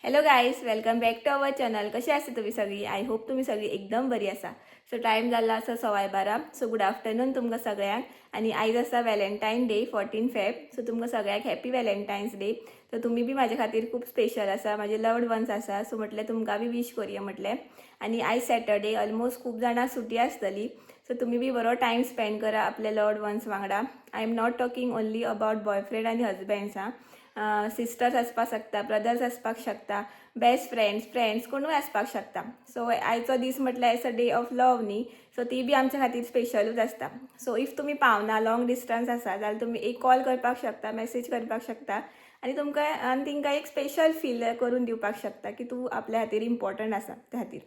Hello guys, welcome back to our channel. कशी आसा तुम्ही सगळी? आय होप तुम्ही सगळी एकदम बरी आसा. सो टायम जाला आसा 12:15. सो गुड आफ्टरनून तुमकां सगळ्यांक. आणि आयज आसा व्हॅलेंटायन डे 14 फेब. सो तुमकां सगळ्यांक हॅपी व्हॅलेंटायन्स डे. तर तुम्ही बी माझ्या खातीर खूप स्पेशल आसा, माझे लव्ड वन्स आसा. सो म्हटलें तुमकां बी विश करूया म्हटलें. आणि आयज सॅटर्डे ऑलमोस्ट खूप जाणां सुटी आसतली. सो तुम्ही बी बरो टायम स्पेंड करा आपल्या लव्ड वन्स वांगडा. I am not talking only about boyfriend आनी हजबंड्स सिस्टर्स आसपाक शकता, ब्रदर्स आसपाक शकता, बेस्ट फ्रेंड्स कोणूय आसपाक शकता. सो आयचो दीस म्हटल्यार एज अ डे ऑफ लव न्ही. सो ती बी आमच्या खातीर स्पेशलूच आसता. सो इफ तुम्ही पावना, लॉंग डिस्टन्स आसा जाल्यार तुम्ही एक कॉल करपाक शकता, मेसेज करपाक शकता. आणि तुमकां आनी तिंकां एक स्पेशल फील करून दिवपाक शकता की तूं आपल्या खातीर इम्पॉर्टंट आसा त्या खातीर.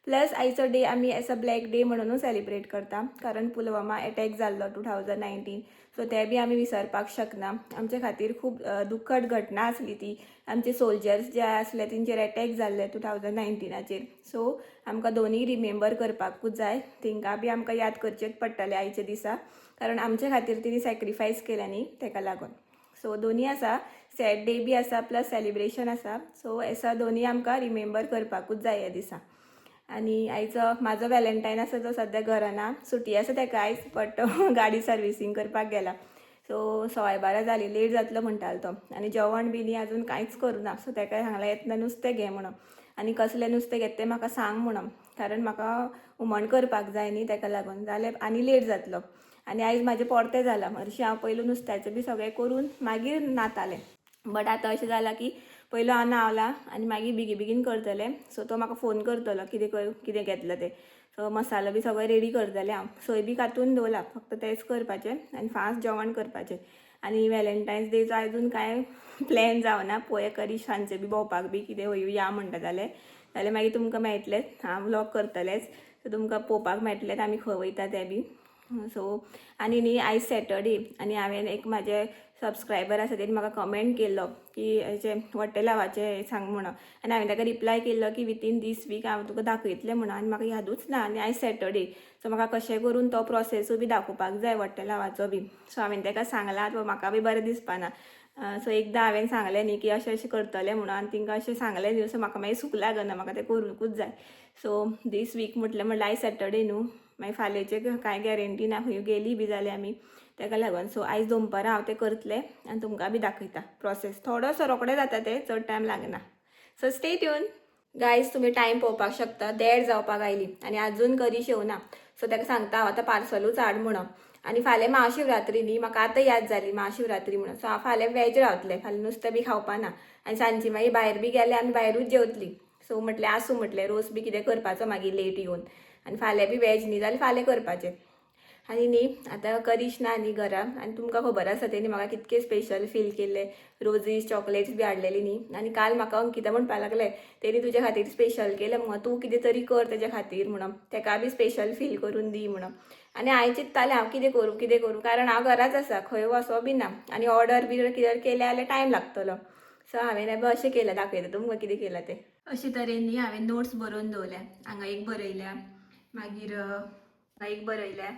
प्लस आयचो डे आमी एज अ ब्लॅक डे म्हणूनच सेलिब्रेट करता, कारण पुलवामा अटॅक जाल्लो 2019. सो ते बी आमी विसरपाक शकना. आमच्या खातीर खूब दुख्खद घटना आसली ती. आमचे सोल्जर्स जे आसले तेंचेर अटॅक जाल्ले 2019. सो आमकां दोनीय रिमेंबर करपाकूच जाय. तेंकां बी आमकां याद करचेच पडटलें आयच्या दिसा, कारण आमच्या खातीर तेणी सॅक्रिफायस केल्या न्ही, तेका लागून. सो दोनी आसा, सॅड डे बी आसा प्लस सेलिब्रेशन आसा. सो एसा दोनी आमकां रिमेंबर करपाकूच जाय ह्या दिसा. आणि आयचो म्हाजो व्हॅलेंटायन आसा तो सद्या घरा ना, सुटी आसा तेका आयज, बट तो गाडी सर्विसींग करपाक गेला. सो 12:15 जाली, लेट जातलो म्हणटालो तो. आनी जेवण बी न्ही आजून कांयच करुना. सो तेका सांगलें येतना नुस्तें घे म्हणून. आनी कसलें नुस्तें घेता तें म्हाका सांग म्हणून, कारण म्हाका हुमण करपाक जाय न्ही, तेका लागून. जाल्यार आनी लेट जातलो. आनी आयज म्हाजें परतें जालां. हरशीं हांव पयलू नुस्त्याचें बी सगळें करून मागीर न्हातालें. बट आतां अशें जालां की पयलो हांव न्हावलां आनी मागीर बेगीन करतलें. सो तो म्हाका फोन करतलो कितें घेतलं तें. सो मसालो बी सगळें रेडी करतलें हांव. सोय बी कांतून दवरला, फक्त तेंच करपाचें आनी फास्ट जेवण करपाचें. आनी व्हॅलेंटायन्स डेचो आजून कांय प्लॅन जावना. पळोवया कधी सांजचें बी भोंवपाक बी कितें या म्हणटा जाल्यार मागीर तुमकां मेळटलेंच. हांव व्लॉग करतलेंच. सो तुमकां पळोवपाक मेळटलें आमी खंय वयता तें बी. सो आनी न्ही आयज सॅटर्डे आनी हांवें एक म्हाजे सबस्क्रायबर आसा तेणी म्हाका कमेंट केल्लो की हेचें वट्टेलावाचें सांग म्हणून. आनी हांवें ताका रिप्लाय केल्लो की विथीन दीस वीक हांव तुका दाखयतलें म्हणून. आनी म्हाका यादूच ना आनी आयज सॅटर्डे. सो म्हाका कशें करून तो प्रोसेसूय बी दाखोवपाक जाय वट्टेलावाचो बी. सो हांवें ताका सांगलां, तो म्हाका बी बरें दिसपाना. सो एकदां हांवें सांगलें न्ही की अशें करतलें म्हणून, आनी तिंका अशें सांगलें न्ही. सो म्हाका मागीर सूख लागना, म्हाका तें करूंकूच जाय. सो दीस वीक म्हटल्यार आयज सॅटर्डे न्हू, मागीर फाल्यांचें कांय गॅरंटी ना, खंय गेली बी जाल्यार आमी, तेका लागून. सो आयज दनपारां हांव तें करतलें आनी तुमकां बी दाखयता प्रोसेस. थोडोसो रोखडें जाता तें, चड टायम लागना. So stay tune. गायज तुम्ही टायम पळोवपाक शकता, 1:30 जावपाक आयली आनी आजून करी शेवना. सो ताका सांगता हांव आतां पार्सलूच हाड म्हणून. आनी फाल्यां महाशिवरात्री न्ही, म्हाका आतां याद जाली महाशिवरात्री म्हणून. सो हांव फाल्यां वॅज रावतलें, फाल्यां नुस्तें बी खावपाना. आनी सांजची मागीर भायर बी गेल्यार आमी भायरूच जेवतलीं. सो म्हटलें आसूं म्हटलें, रोस बी कितें करपाचो मागीर लेट येवन. आनी फाल्यां बी वॅज न्ही जाल्यार फाल्यां करपाचें. आनी न्ही आतां करीश ना न्ही घरा, आनी तुमकां खबर आसा तेणी म्हाका कितकें स्पेशल फील केल्लें. रोजीस चॉकलेट्स बी हाडलेली न्ही. आनी काल म्हाका अंकिता म्हणपाक लागलें तेणी तुज्या खातीर स्पेशल केलें म्हणून, तूं कितें तरी कर तेज्या खातीर म्हणून, तेका बी स्पेशल फील करून दी म्हणून. आनी हांवें चिंत्तालें हांव कितें करूं, कारण हांव घराच आसा, खंय वचो बी ना. आनी ऑर्डर बी कितें केलें जाल्यार टायम लागतलो. सो हांवें अशें केलें, दाखयता तुमकां कितें केलां तें. अशे तरेन न्ही हांवें नोट्स बरोवन दवरल्या. हांगा एक बरयल्या, मागीर एक बरयल्या,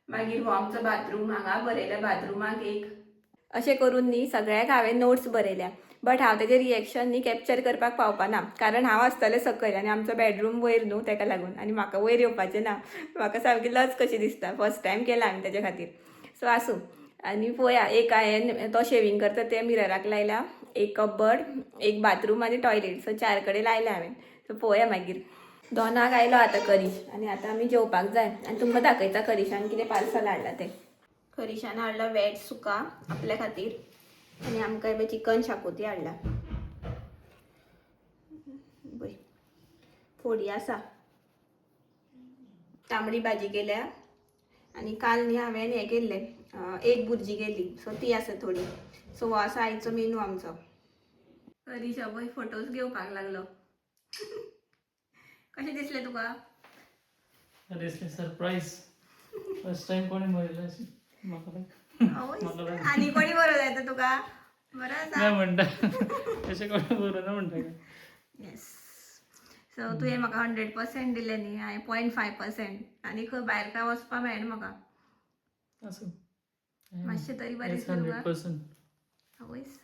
मागीर हो आमचो बाथरूम, हांगा बरयल्या बाथरुमाक एक. अशें करून न्ही सगळ्याक हांवें नोट्स बरयल्या. बट हांव तेजें रिएक्शन न्ही कॅप्चर करपाक पावपाना, कारण हांव आसतलें सकयल आनी आमचो बेडरूम वयर न्हू, तेका लागून. आनी म्हाका वयर येवपाचें ना. म्हाका सामकी लज कशी दिसता. फर्स्ट टायम केलां हांवें तेज्या खातीर. सो आसूं. आनी पळोवया, एक हांवें तो शेविंग करता तें मिरराक लायला, एक कबड, एक बाथरूम आनी टॉयलेट. सो 4 कडेन लायल्या हांवें. सो पळोवया मागीर. दोनाक आयलो आतां करीश आनी आतां आमी जेवपाक जाय. आनी तुमकां दाखयता करिशान कितें पार्सल हाडलां तें. करिशान हाडला वॅज सुका आपल्या खातीर, आनी आमकां एबय चिकन शाकोती हाडला. पळय फोडी आसा, तांबडी भाजी केल्या. आनी काल न्ही हांवें हें केल्लें, एक भुर्जी केल्ली. सो ती आसा थोडी. सो हो आसा आयचो मेनू आमचो. करीश पळय फोटोज घेवपाक लागलो. कशें दिसलें तुका? दिसलें सरप्राईज. फर्स्ट टाइम कोणी बरयलें अशें म्हाका आनी कोणी बरो जाय तर तुका? बरो आसा ना म्हणटा अशें कोणी बरोवना म्हणटा काय. येस. सो तुवें म्हाका 100% दिलें न्ही, हांवें 0.5%. आनी खंय भायर काय वचपा मेळना म्हाका. आसूं मातशें तरी बरें हेच दिसलें तुका? 100%. आवयस.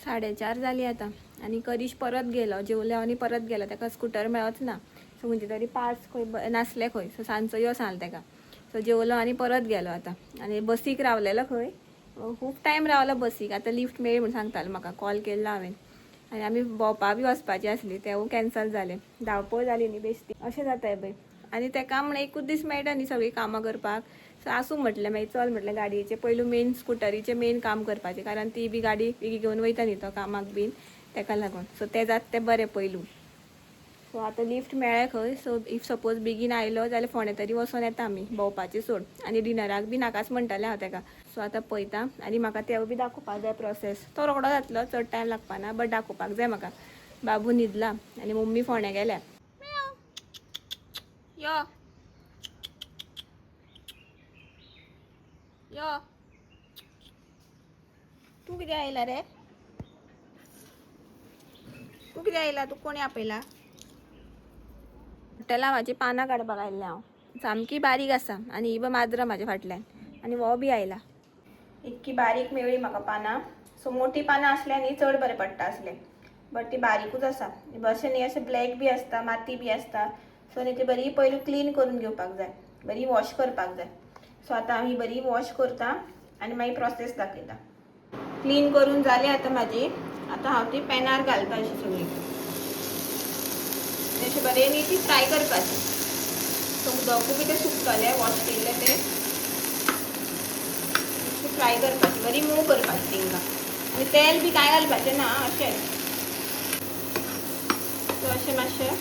4:30 जाली आता आणि करीश परत गेलो जेवले आणि परत गेलो ताका स्कूटर मेळच ना सो म्हणजे तरी पास खंय नासले खंय सो सांजचो यो सांगले ताका सो जेवलो आणि परत गेलो आता आणि बसीक रावलेलो खंय खूब टायम रावलो बसीक आता लिफ्ट मेळ म्हणून सांगतालो म्हाका कॉल केल्लो हांवें आनी आमी भोंवपा बी वचपाची आसली तेवूय कॅन्सल जालें धांवपळ जाली न्ही बेश्टी अशें जाताय पळय आनी तेका म्हण एकूच दीस मेळटा न्ही सगळीं कामां करपाक सो आसूं म्हटलें मागीर चल म्हटलें गाडयेचें पयलू मेन स्कुटरीचें मेन काम करपाचें कारण ती बी गाडी घेवन वयता न्ही तो कामाक बीन तेका लागून सो तें जाता तें बरें पयलू सो आतां लिफ्ट मेळ्ळें खंय सो इफ सपोज बेगीन आयलो जाल्यार फोंड्या तरी वचोन येता आमी भोंवपाचें सोड आनी डिनराक बी नाकाच म्हणटालें हांव तेका सो आतां पळयता आनी म्हाका तेवूय बी दाखोवपाक जाय प्रोसेस तो रोखडो जातलो चड टायम लागपाना बट दाखोवपाक जाय म्हाका बाबू न्हिदला आनी मम्मी फोंड्या गेल्या यो यो तू कितें आयला रे तू कितें आयला तू कोणी आपयला लावाची पानां काडपाक आयिल्लें हांव सामकी बारीक आसा आनी ही माजरां म्हाज्या फाटल्यान आनी हो बी आयला इतकी बारीक मेळ्ळी म्हाका पानां सो मोठी पानां आसल्यानी चड बरें पडटा आसलें बट ती बारीकूच आसा अशें न्ही अशें ब्लॅक बी आसता माती बी आसता सो न्ही ती बरी पयलू क्लीन करून घेवपाक जाय बरी वॉश करपाक जाय सो आतां हांव ही बरी वॉश करता आनी मागीर प्रोसेस दाखयता क्लीन करून जाली आतां म्हाजी आतां हांव ती पॅनार घालपाची सगळी अशें बरें न्ही ती फ्राय करपाची सो उदकूय बी तें सुकतलें वॉश केल्लें तें फ्राय करपाची बरी मूव करपाची तेंकां आनी तेल बी कांय घालपाचें ना अशें सो अशें मातशें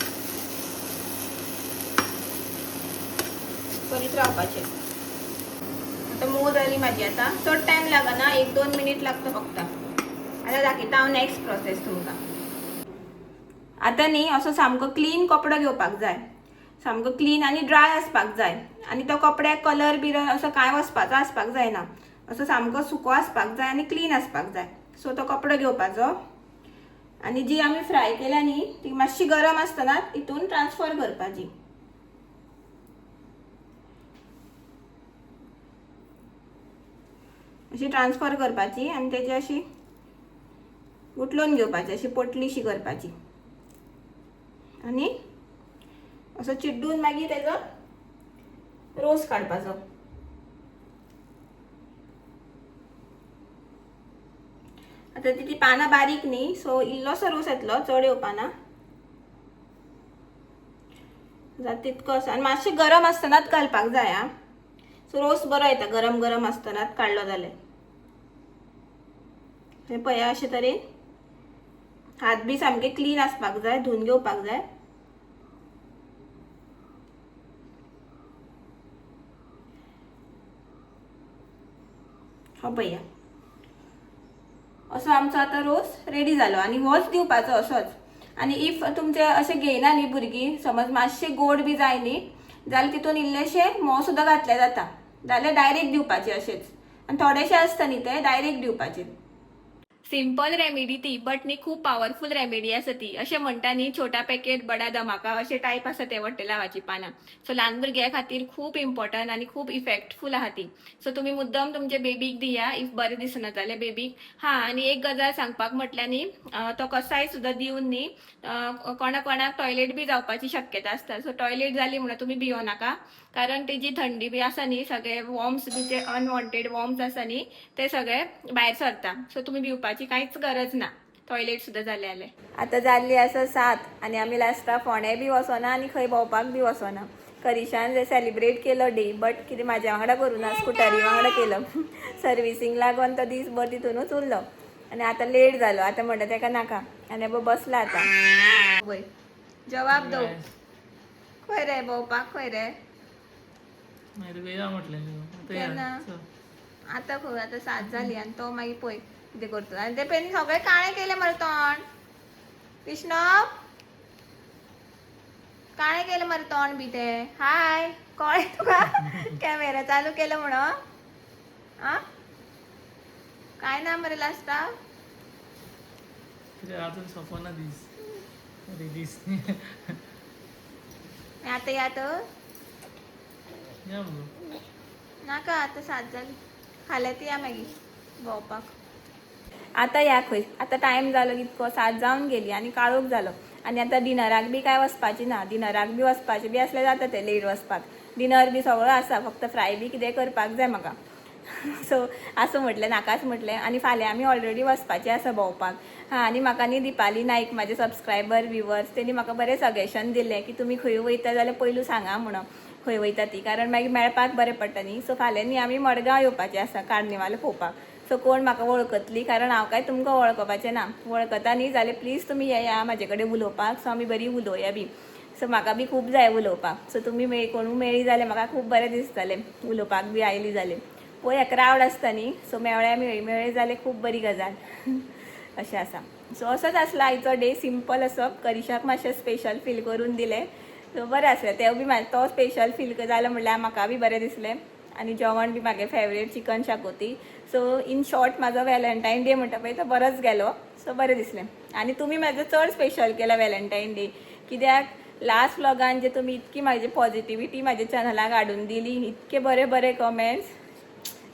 करीत रावपाचें आतां मूव जाली म्हाजी आतां चड टायम लागना 1-2 मिनीट लागता फक्त आतां दाखयता हांव नेक्स्ट प्रोसेस तुमकां आतां न्ही असो सामको क्लीन कपडो घेवपाक जाय सामको क्लीन आनी ड्राय आसपाक जाय आनी तो कपड्याक कलर बिलर असो कांय वचपाचो आसपाक जायना असो सामको सुको आसपाक जाय आनी क्लीन आसपाक जाय सो तो कपडो घेवपाचो आनी जी आमी फ्राय केल्या न्ही ती मातशी गरम आसतना तितून ट्रान्सफर करपाची अशी ट्रान्सफर करपाची आनी तेजी अशी उठलोवन घेवपाची अशी पोटलीशी करपाची आनी असो चिड्डून मागीर तेजो रोस काडपाचो आतां ती पानां बारीक न्ही सो इल्लोसो रोस येतलो चड येवपाना जाता तितकोच आनी मातशें गरम आसतनाच घालपाक जाय आं सो रोस बरो येता गरम गरम आसतनाच काडलो जाल्यार हें पळया अशे तरेन हात बी सामके क्लीन आसपाक जाय धुवन घेवपाक जाय हो पळया असो आमचो आतां रोस रेडी जालो आनी होच दिवपाचो असोच आनी इफ तुमचे अशें घेयना न्ही भुरगीं समज मातशें गोड बी जाय न्ही जाल्यार तितून इल्लेशें म्होंव सुद्दां घातलें जाता जाल्यार डायरेक्ट दिवपाचें अशेंच आनी थोडेशें आसता न्ही ते डायरेक्ट दिवपाचें सिंपल रेमेडी ती बट न्ही खूब पावरफूल रेमेडी आसा ती अशें म्हणटा न्ही छोटा पॅकेट बडा धमाका अशें टायप आसा ते वट्टे लावाची पानां सो ल्हान भुरग्यां खातीर खूब इम्पॉर्टंट आनी खूब इफेक्टफूल आहा ती सो तुमी मुद्दम तुमचे बेबीक दिया इफ बरें दिसना जाल्यार बेबीक हां आनी एक गजाल सांगपाक म्हटल्यार न्ही तो कसाय सुद्दां दिवन न्ही कोणा कोणाक टॉयलेट बी जावपाची शक्यता आसता सो टॉयलेट जाली म्हणून तुमी भियो नाका कारण तेजी थंडी बी आसा न्ही सगळे worms B J unwanted worms आसा न्ही ते सगळे भायर सरता सो तुमी भिवपाची कांयच गरज ना टॉयलेट सुद्दां जालें जाल्यार आतां जाल्ली आसा 7 आनी आमी लास्टाक फोंड्या बी वचोना आनी खंय भोंवपाक बी वचोना करिशान जे सेलिब्रेट केलो डे बट कितें म्हाज्या वांगडा करूना स्कुटरी वांगडा केलो सर्विसींग लागोन तो दीसभर तितूनूच उरलो आनी आतां लेट जालो आतां म्हणटा तेका नाका आनी बसला आतां वय जवाब दो खंय रे भोंवपाक खंय रे आतां खंय आतां 7 जाली आनी तो मागीर पळय कितें करता आनी ते पयलीं सगळें काळें केलें मरे तोंड विष्णव काळें केलें मरे तोंड बी ते हाय कळ्ळें तुका कॅमेरा चालू केलो म्हणून आं काय ना मरे लास्टाक अजून सोपना दीस आतां या तर या मगो नाका आतां 7 जाली फाल्यां ती या मागीर भोंवपाक आता या खंय आता टायम जालो कितको 7 जावन गेली आनी काळोख जालो आनी आता डिनराक बी काय वचपाची ना डिनराक बी वचपाचे बी असले जाता ते लेट वचपाक डिनर बी सगळो आसा फक्त फ्राय बी कितें करपाक जाय म्हाका सो असं म्हटलें नाकाच म्हटलें आनी फाल्यां आमी ऑलरेडी वचपाचें आसा भोंवपाक हां आनी म्हाका न्ही दिपाली नायक म्हाजे सबस्क्रायबर व्ह्युअर्स तेणी म्हाका बरें सजेशन दिलें की तुमी खंय वयता जाल्यार पयलू सांगा म्हणून खंय वयता ती कारण मागीर मेळपाक बरें पडटा न्ही सो फाल्यां न्ही आमी मडगांव येवपाचें आसा कार्निवाल पळोवपाक सो कोण म्हाका वळखतली कारण हांव काय तुमकां वळखपाचें ना वळखता न्ही जाल्यार प्लीज तुमी येया म्हाजे कडेन उलोवपाक सो आमी बरी उलोवया बी सो म्हाका बी खूब जाय उलोवपाक सो तुमी कोणू मेळ्ळी जाल्यार म्हाका खूब बरें दिसतलें उलोवपाक बी आयली जाल्यार पळय क्रावड आसता न्ही सो मेळ्ळ्या मेळ्ळी जाल्यार खूब बरी गजाल अशें आसा सो असोच आसलो आयचो डे सिंपल असो करिशाक मातशें स्पेशल फील करून दिलें सो बरें आसलें तें बी तो स्पेशल फील जालो म्हणल्यार म्हाका बी बरें दिसलें आनी जेवण बी म्हागे favourite chicken xacuti so in short म्हाजो वॅलेंटायन डे म्हणटा पळय तो बरोच गेलो सो बरें दिसलें आनी तुमी म्हाजो चड स्पेशल केला वॅलेंटायन डे कित्याक लास्ट व्लॉगान जे तुमी इतकी म्हाजी पॉझिटिविटी म्हाज्या चॅनलाक हाडून दिली इतके बरे बरे कमेंट्स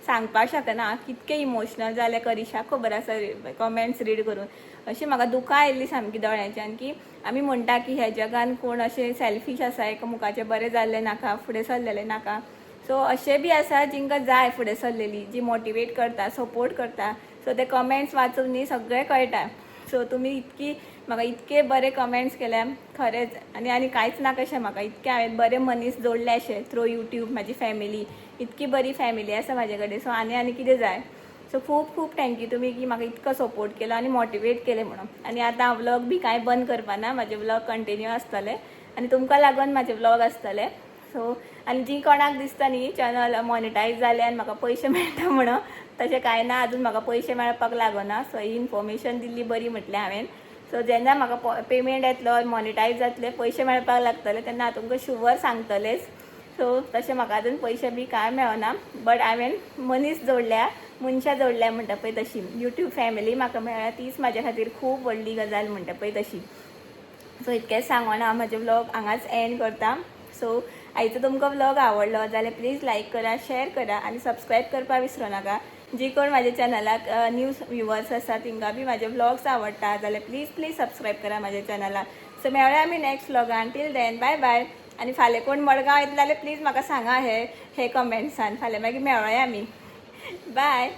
सांगपाक शकना कितके इमोशनल जाले करिशाक खबर आसा कमेंट्स रीड करून अशी म्हाका दुकां आयिल्ली सामकी दोळ्यांच्यान की आमी म्हणटा की ह्या जगान कोण अशें सेल्फीश आसा एकामुखाचें बरें जाल्लें नाका फुडें सरलेलें नाका सो अशें बी आसा जिंकां जाय फुडें सरलेली जी मोटिवेट करता सपोर्ट करता सो ते कमेंट्स वाचून न्ही सगळें कळटा सो तुमी इतकी म्हाका इतके बरे कमेंट्स केल्या खरेंच आनी कांयच ना कशें म्हाका इतके हांवें बरे मनीस जोडले अशें थ्रू यूट्यूब म्हाजी फॅमिली इतकी बरी फॅमिली आसा म्हाजे कडेन सो आनी कितें जाय सो खूब खूब थँक्यू तुमी की म्हाका इतको सपोर्ट केलो आनी मोटिवेट केलें म्हणून आनी आतां हांव व्लॉग बी कांय बंद करपाना म्हाजे व्लॉग कंटिन्यू आसतले आनी तुमकां लागून म्हाजे व्लॉग आसतले सो आनी जी कोणाक दिसता न्ही चॅनल मॉनिटायज जालें आनी म्हाका पयशे मेळटा म्हणून तशें कांय ना आजून म्हाका पयशे मेळपाक लागना सो ही इन्फॉर्मेशन दिल्ली बरी म्हटलें हांवें सो जेन्ना म्हाका पेमेंट येतलो मॉनिटायज जातले पयशे मेळपाक लागतले तेन्ना हांव तुमकां शुवर सांगतलेच सो तशें म्हाका आजून पयशे बी कांय मेळना बट हांवें मनीस जोडल्या मनशां जोडल्या म्हणटा पळय तशी यूट्यूब फॅमिली म्हाका मेळ्ळ्या तीच म्हाज्या खातीर खूब व्हडली गजाल म्हणटा पळय तशी सो इतकेंच सांगून हांव म्हाजे व्लॉग हांगाच एंड करता सो आयचो तुमकां व्लॉग आवडलो जाल्यार प्लीज लायक करा शेअर करा आनी सबस्क्रायब करपाक विसरूं नाका जी कोण म्हाज्या चॅनलाक न्यू व्ह्युअर्स आसा तिंका बी म्हाजे व्लॉग्स आवडटा जाल्यार प्लीज सबस्क्रायब करा म्हाज्या चॅनलाक सो मेळ्या आमी नेक्स्ट व्लॉगान टील देन बाय बाय आनी फाल्यां कोण मडगांव येतले जाल्यार प्लीज म्हाका सांगा हे कमेंट्सान फाल्यां मागीर मेळोया आमी बाय